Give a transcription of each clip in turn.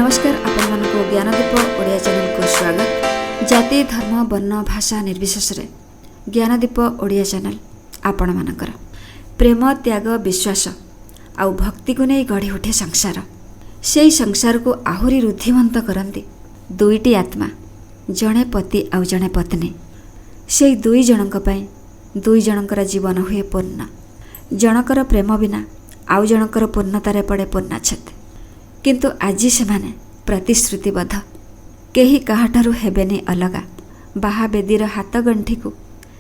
नमस्कार आपण मानको ज्ञानदीप ओडिया चैनल को स्वागत। जाति धर्म वर्ण भाषा निर्विशेष रे ज्ञानदीप ओडिया चैनल आपण मानकर प्रेम त्याग विश्वास आउ भक्ति को नहीं गढ़ी उठे संसार। से संसार को आहुरी रुद्धिमंत करती दुईटी आत्मा, जड़े पति आउ जड़े पत्नी। से दुई जनक पई दुई जनकर जीवन हुए पूर्ण। जनकर प्रेम बिना आउ जनकर पूर्णतारे पड़े पूर्णाच्छेद। किंतु आज से माने प्रतिश्रुतिबद्ध, केही काहाठारु हेबेनी अलगा। बाहा बेदीर हाथ गंठी को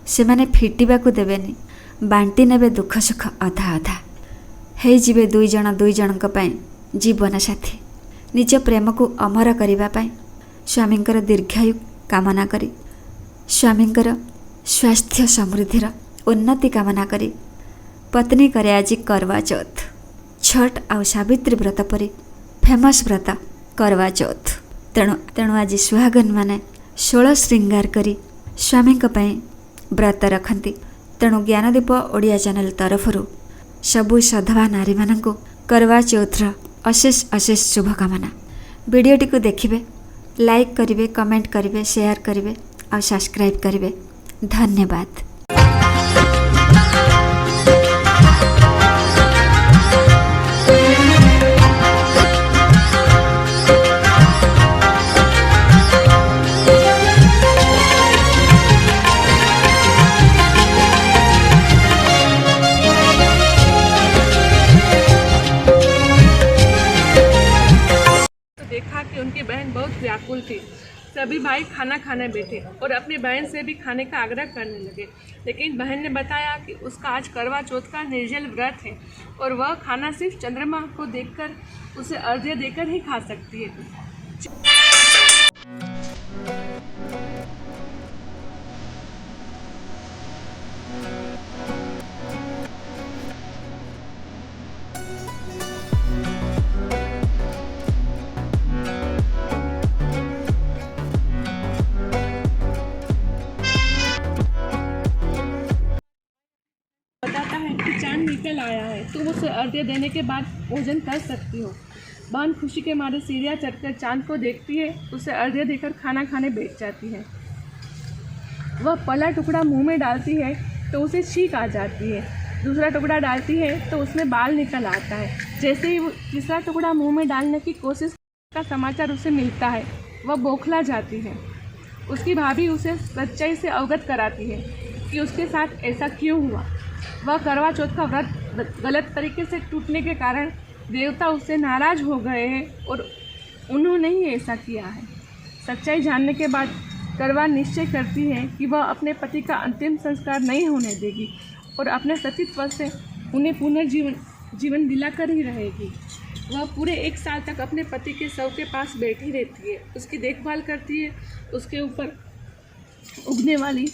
से माने फिटिबाकू देबेनी, बांटी नेबे दुख सुख अधा अधा। हे जीवे दुई जनक पई जीवन साथी। निज प्रेम को अमर करिबा पई स्वामींकर दीर्घायु कामना करी, स्वामींकर स्वास्थ्य समृद्धिर उन्नति कामना करी पत्नी करे आज करवा चौथ। छठ आउ सावित्री व्रत परी फेमस व्रत करवा चौथ। तेणु आज सुहागन माने 16 श्रृंगार करी स्वामी व्रत रखती। तेणु ज्ञानदीप ओडिया चैनल तरफरु सबु सधवा नारी मानंको करवा चौथर अशेष अशेष शुभकामना। वीडियोटी को देखिबे, लाइक करिवे, कमेंट करिवे, शेयर करिवे और सब्सक्राइब करिवे। धन्यवाद। देखा कि उनकी बहन बहुत व्याकुल थी। सभी भाई खाना खाने बैठे और अपनी बहन से भी खाने का आग्रह करने लगे, लेकिन बहन ने बताया कि उसका आज करवा चौथ का निर्जल व्रत है और वह खाना सिर्फ चंद्रमा को देखकर उसे अर्घ्य देकर ही खा सकती है। चांद निकल आया है, तुम उसे अर्घ्य देने के बाद भोजन कर सकती हो। बहन खुशी के मारे सीढ़ियाँ चढ़कर चांद को देखती है, उसे अर्घ्य देकर खाना खाने बैठ जाती है। वह पहला टुकड़ा मुंह में डालती है तो उसे छींक आ जाती है, दूसरा टुकड़ा डालती है तो उसमें बाल निकल आता है। जैसे ही वो तीसरा टुकड़ा मुंह में डालने की कोशिश का समाचार उसे मिलता है, वह बौखला जाती है। उसकी भाभी उसे सच्चाई से अवगत कराती है कि उसके साथ ऐसा क्यों हुआ। वह करवा चौथ का व्रत गलत तरीके से टूटने के कारण देवता उससे नाराज हो गए हैं और उन्होंने ही ऐसा किया है। सच्चाई जानने के बाद करवा निश्चय करती है कि वह अपने पति का अंतिम संस्कार नहीं होने देगी और अपने सतीत्व से उन्हें पुनर्जीवन दिलाकर ही रहेगी। वह पूरे 1 साल तक अपने पति के शव के पास बैठी रहती है, उसकी देखभाल करती है। उसके ऊपर उगने वाली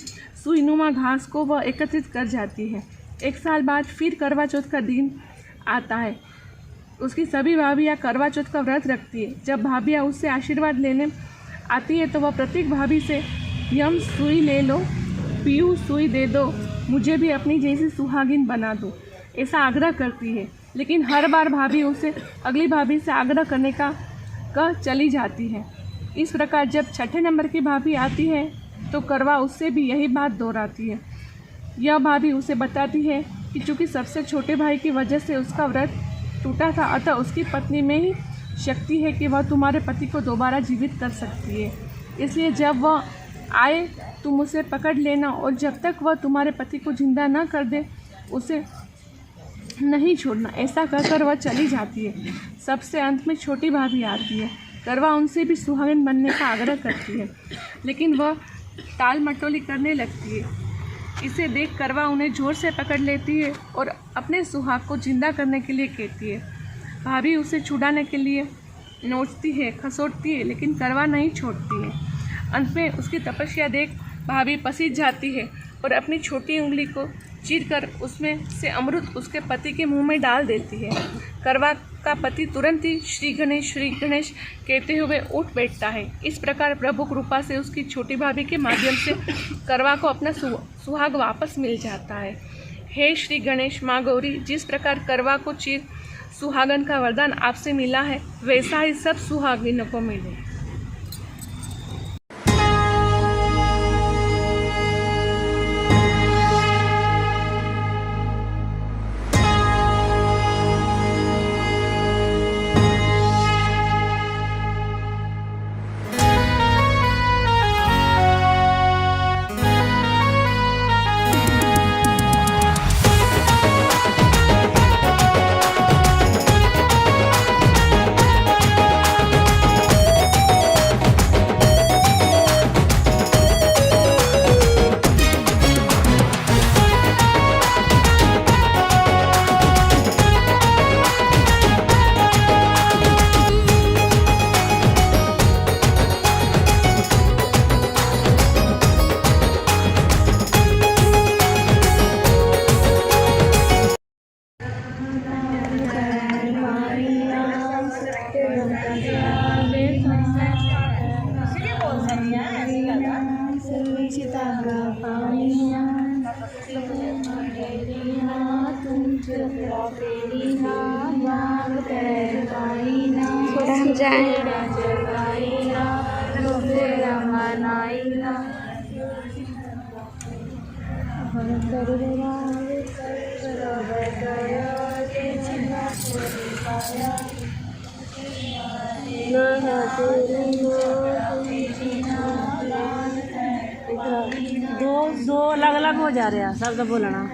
सुईनुमा घास को वह एकत्रित कर जाती है। 1 साल बाद फिर करवा चौथ का दिन आता है। उसकी सभी भाभियाँ करवा चौथ का व्रत रखती है। जब भाभियाँ उससे आशीर्वाद लेने आती है तो वह प्रत्येक भाभी से यम सुई ले लो, पीयू सुई दे दो, मुझे भी अपनी जैसी सुहागिन बना दो, ऐसा आग्रह करती है। लेकिन हर बार भाभी उसे अगली भाभी से आग्रह करने का चली जाती है। इस प्रकार जब 6ठे नंबर की भाभी आती है तो करवा उससे भी यही बात दोहराती है। यह भाभी उसे बताती है कि चूँकि सबसे छोटे भाई की वजह से उसका व्रत टूटा था, अतः उसकी पत्नी में ही शक्ति है कि वह तुम्हारे पति को दोबारा जीवित कर सकती है। इसलिए जब वह आए तुम उसे पकड़ लेना और जब तक वह तुम्हारे पति को जिंदा न कर दे उसे नहीं छोड़ना। ऐसा कहकर वह चली जाती है। सबसे अंत में छोटी भाभी आती है। करवा उनसे भी सुहागिन बनने का आग्रह करती है, लेकिन वह टाल मटोली करने लगती है। इसे देख करवा उन्हें जोर से पकड़ लेती है और अपने सुहाग को जिंदा करने के लिए कहती है। भाभी उसे छुड़ाने के लिए नोचती है, खसोटती है, लेकिन करवा नहीं छोड़ती है। अंत में उसकी तपस्या देख भाभी पसीज जाती है और अपनी छोटी उंगली को चीरकर उसमें से अमृत उसके पति के मुंह में डाल देती है। करवा का पति तुरंत ही श्री गणेश कहते हुए उठ बैठता है। इस प्रकार प्रभु कृपा से उसकी छोटी भाभी के माध्यम से करवा को अपना सुहाग वापस मिल जाता है। हे श्री गणेश, माँ गौरी, जिस प्रकार करवा को चीर सुहागन का वरदान आपसे मिला है, वैसा ही सब सुहागिनों को मिले। हम जाएं। दो अलग अलग हो जा रहे हैं शब्द बोलना।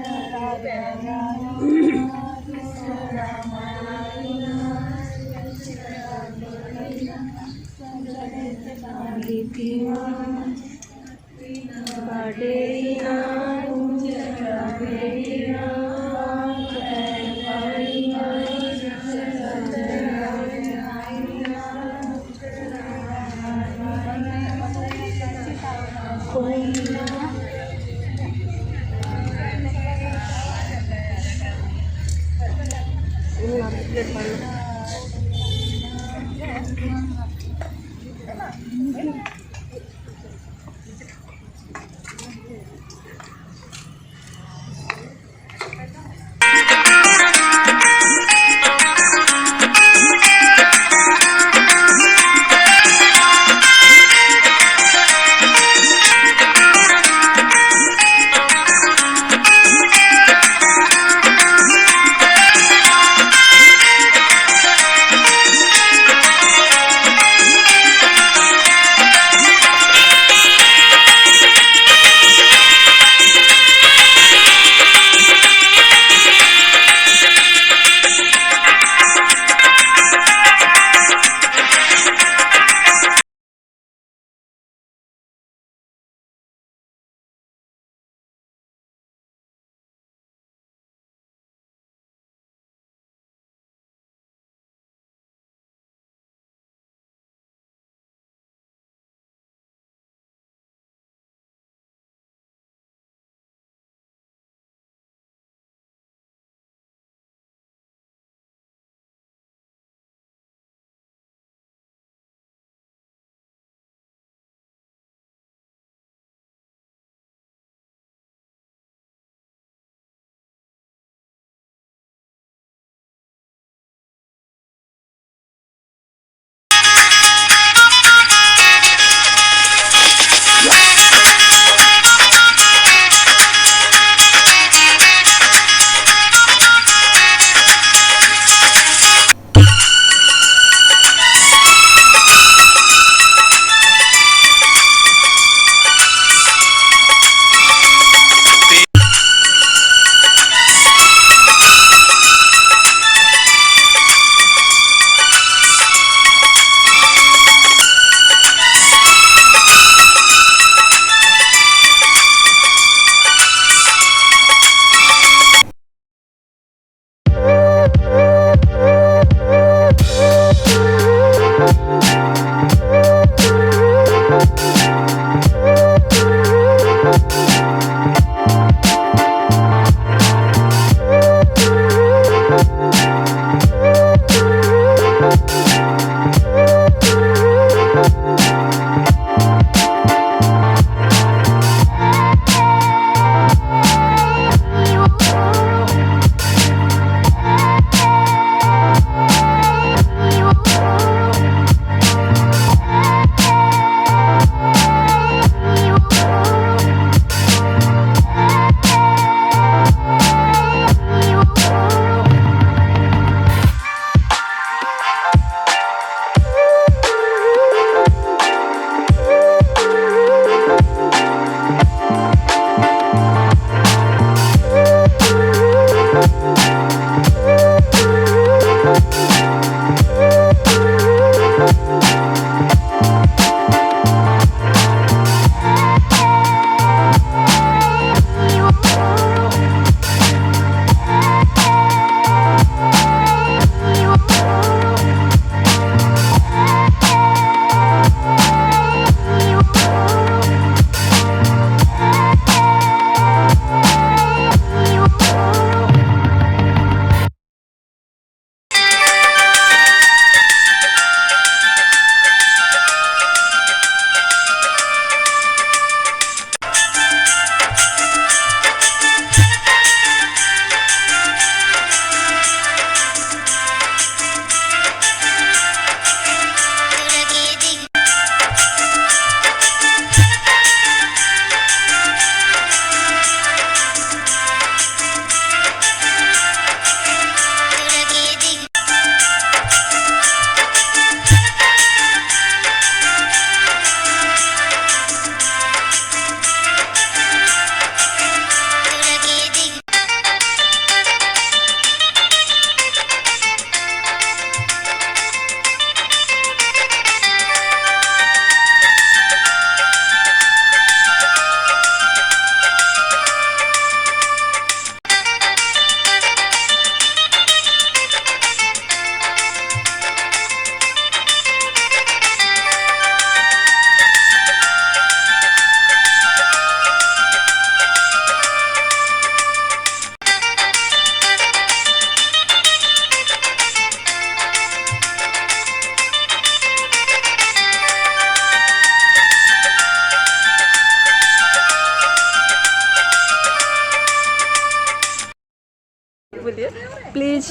बोलिए प्लीज।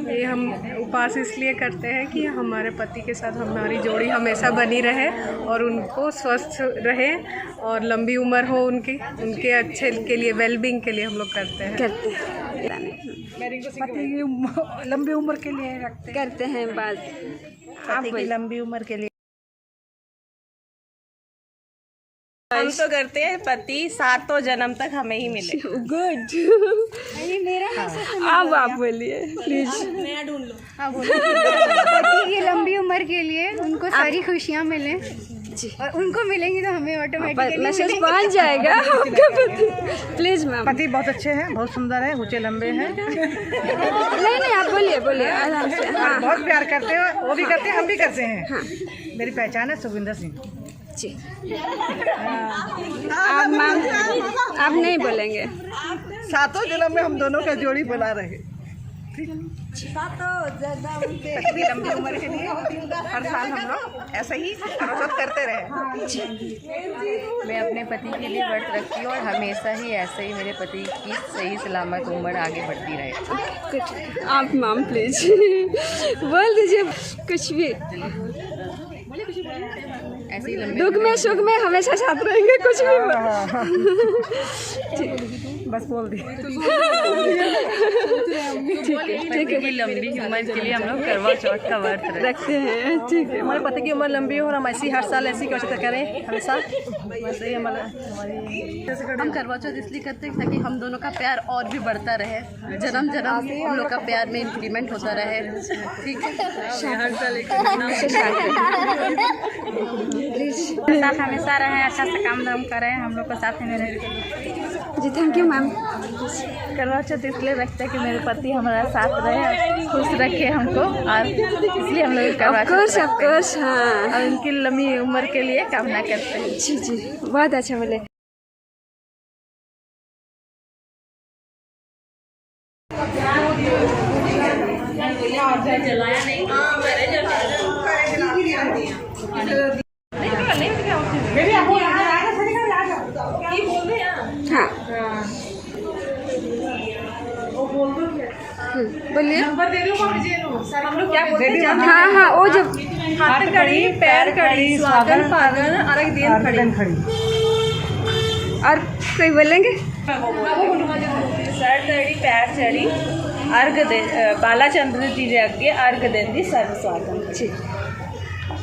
ये हम उपवास इसलिए करते हैं कि हमारे पति के साथ हमारी जोड़ी हमेशा बनी रहे और उनको स्वस्थ रहे और लंबी उम्र हो उनके अच्छे के लिए, वेलबींग के लिए हम लोग करते हैं। पति की लंबी उम्र के लिए करते हैं बात पति की लंबी उम्र के लिए हम तो करते हैं पति 7 जन्म तक हमें ही मिले। गुड। अब आप बोलिए प्लीज। पति की लंबी उम्र के लिए उनको सारी खुशियाँ मिले और उनको मिलेंगी तो हमें ऑटोमेटिकली मैसेज पहुंच जाएगा आपका पति। Please ma'am. पति बहुत अच्छे हैं, बहुत सुंदर है, ऊंचे लंबे हैं। नहीं आप बोलिए आराम से। हाँ बहुत प्यार करते हैं, वो भी करते हैं, हम भी करते हैं। हाँ। मेरी पहचान है सुखविंदर सिंह जी। आप मैम आप नहीं बोलेंगे। 7 जन्म में हम दोनों का जोड़ी बना रहे। पति लंबी उम्र के लिए हर साल हम लोग ऐसे ही व्रत करते रहे। मैं अपने पति के लिए व्रत रखती हूँ और हमेशा ही ऐसे ही मेरे पति की सही सलामत उम्र आगे बढ़ती रहे। आप मैम प्लीज बोल दीजिए कुछ भी। ऐसे ही लंबे दुख में सुख में हमेशा साथ रहेंगे, कुछ भी। बस बोल दी। ठीक है। लंबी उम्र के लिए हम लोग करवा चौथ का व्रत रखते हैं। ठीक है। हमारे पति की उम्र लंबी हो और हम ऐसी हर साल ऐसी कोशिश करें हमेशा। वैसे ही हम करवा चौथ इसलिए करते हैं ताकि हम दोनों का प्यार और भी बढ़ता रहे, जन्म जन्म हम लोग का प्यार में इंक्रीमेंट होता रहे। ठीक है। साथ हमेशा रहे, अच्छा से काम धाम करें, हम लोग को साथ में रहे। जी थैंक यू मैम। करवा चौथ इसलिए रखते हैं कि मेरे पति हमारा साथ रहे, खुश रखे हमको, और इसलिए हम लोग करवा चौथ ऑफ कोर्स हाँ। और उनकी लंबी उम्र के लिए कामना करते हैं। जी बहुत अच्छा बोले। हाँ बोलिए। हाँ हाँ वो जो हाथ कड़ी, पैर कड़ी, स्वागन पागन, अर्घ देन खड़ी। और कोई बोलेंगे। सर चढ़ी पैर चढ़ी अर्घ दे बाला चंद्र जी के आगे अर्घ देंदी सर्व स्वागत। जी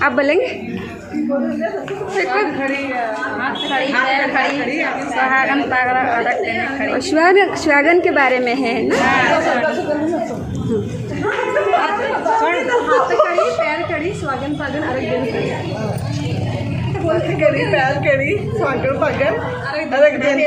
आप बोलेंगे। सुहागन पागल अर्घ देने खड़ी। स्वागन के बारे में है ना। पैर कड़ी, स्वागन पागन, अर्घ देन खड़ी। पैर कड़ी, स्वागन पागन, अर्घ देन।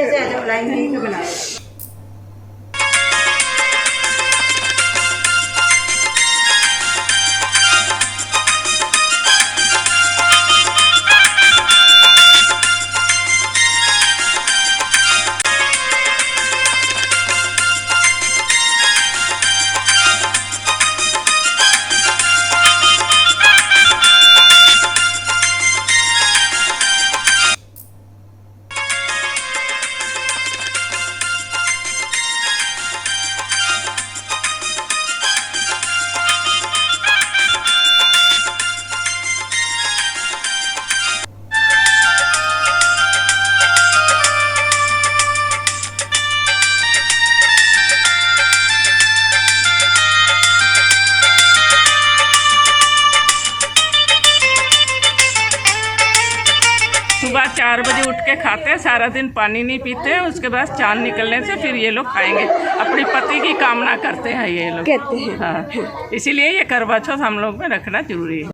सुबह 4 बजे उठ के खाते हैं, सारा दिन पानी नहीं पीते हैं, उसके बाद चांद निकलने से फिर ये लोग खाएंगे। अपने पति की कामना करते हैं ये लोग, कहते हैं। हाँ, इसीलिए ये करवा चौथ हम लोग में रखना जरूरी है।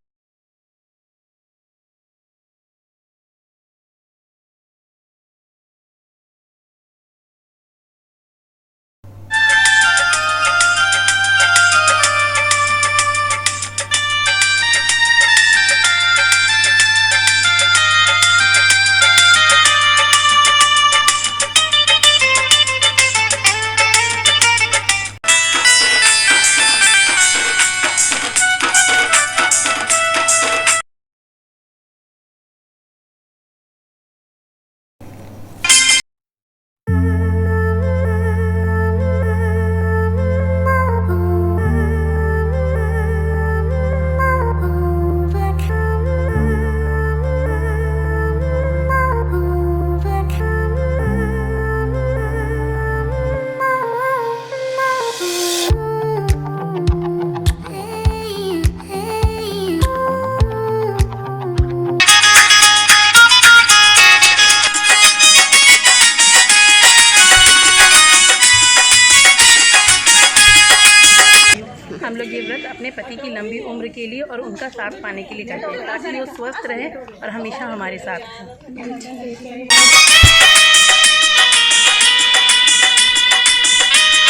हम लोग ये व्रत अपने पति की लंबी उम्र के लिए और उनका साथ पाने के लिए करते हैं, ताकि वो स्वस्थ रहे और हमेशा हमारे साथ रहें।